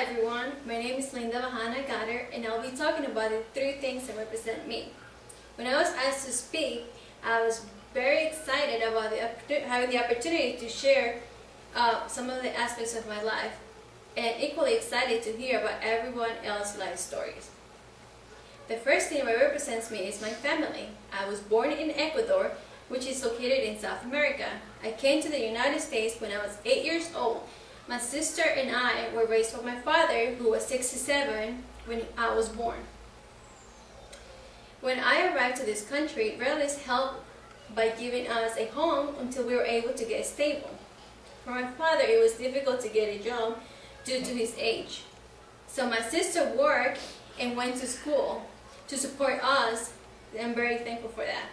everyone, my name is Linda Bahana Gatter and I'll be talking about the three things that represent me. When I was asked to speak, I was very excited about having the opportunity to share some of the aspects of my life, and equally excited to hear about everyone else's life stories. The first thing that represents me is my family. I was born in Ecuador, which is located in South America. I came to the United States when I was 8 years old. My sister and I were raised by my father, who was 67 when I was born. When I arrived to this country, relatives helped by giving us a home until we were able to get stable. For my father, it was difficult to get a job due to his age. So my sister worked and went to school to support us, and I'm very thankful for that.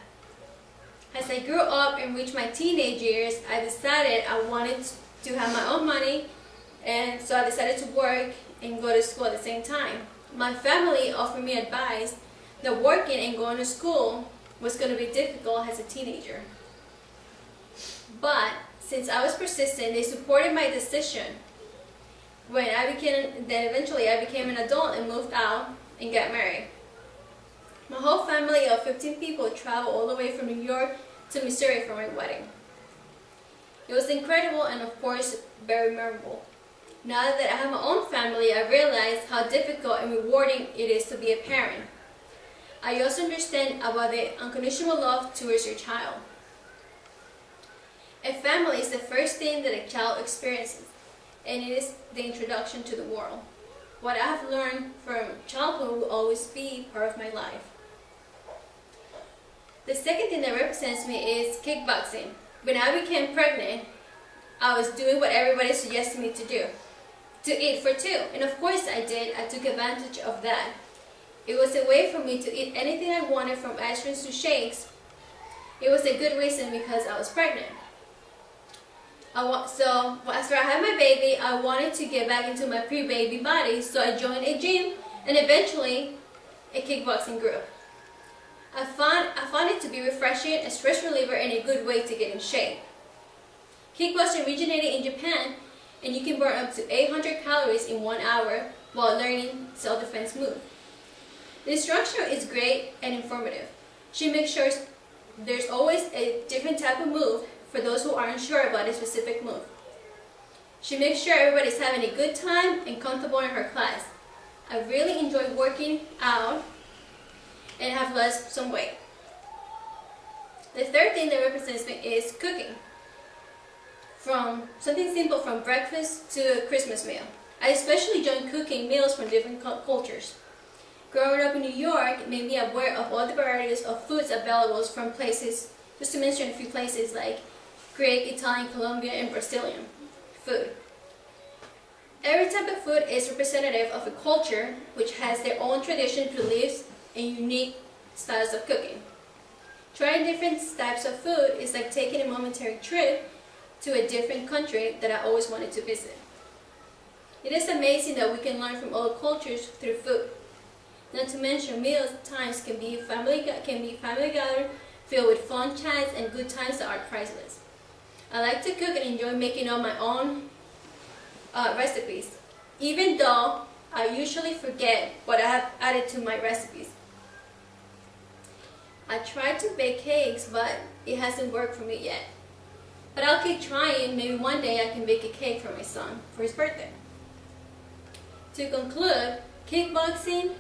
As I grew up and reached my teenage years, I decided I wanted to have my own money, and so I decided to work and go to school at the same time. My family offered me advice that working and going to school was going to be difficult as a teenager. But since I was persistent, they supported my decision. Eventually I became an adult and moved out and got married. My whole family of 15 people traveled all the way from New York to Missouri for my wedding. It was incredible and of course very memorable. Now that I have my own family, I realize how difficult and rewarding it is to be a parent. I also understand about the unconditional love towards your child. A family is the first thing that a child experiences, and it is the introduction to the world. What I have learned from childhood will always be part of my life. The second thing that represents me is kickboxing. When I became pregnant, I was doing what everybody suggested me to do, to eat for two. And of course I did. I took advantage of that. It was a way for me to eat anything I wanted, from ice creams to shakes. It was a good reason because I was pregnant. So after I had my baby, I wanted to get back into my pre-baby body, so I joined a gym and eventually a kickboxing group. I found it to be refreshing, a stress reliever, and a good way to get in shape. Kickboxing originated in Japan, and you can burn up to 800 calories in 1 hour while learning self-defense moves. The instructor is great and informative. She makes sure there's always a different type of move for those who aren't sure about a specific move. She makes sure everybody's having a good time and comfortable in her class. I really enjoy working out and have lost some weight. The third thing that represents me is cooking. From something simple from breakfast to a Christmas meal. I especially enjoy cooking meals from different cultures. Growing up in New York made me aware of all the varieties of foods available from places, just to mention a few places like Greek, Italian, Colombian, and Brazilian food. Every type of food is representative of a culture which has their own traditions, beliefs, and unique styles of cooking. Trying different types of food is like taking a momentary trip to a different country that I always wanted to visit. It is amazing that we can learn from all cultures through food. Not to mention, meal times can be family gathering filled with fun chats and good times that are priceless. I like to cook and enjoy making all my own recipes, even though I usually forget what I have added to my recipes. I tried to bake cakes, but it hasn't worked for me yet. But I'll keep trying. Maybe one day I can bake a cake for my son for his birthday. To conclude, kickboxing,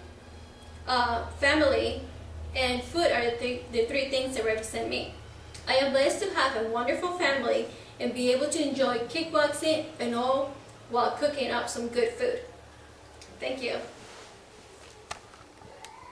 family, and food are the three things that represent me. I am blessed to have a wonderful family and be able to enjoy kickboxing and all while cooking up some good food. Thank you.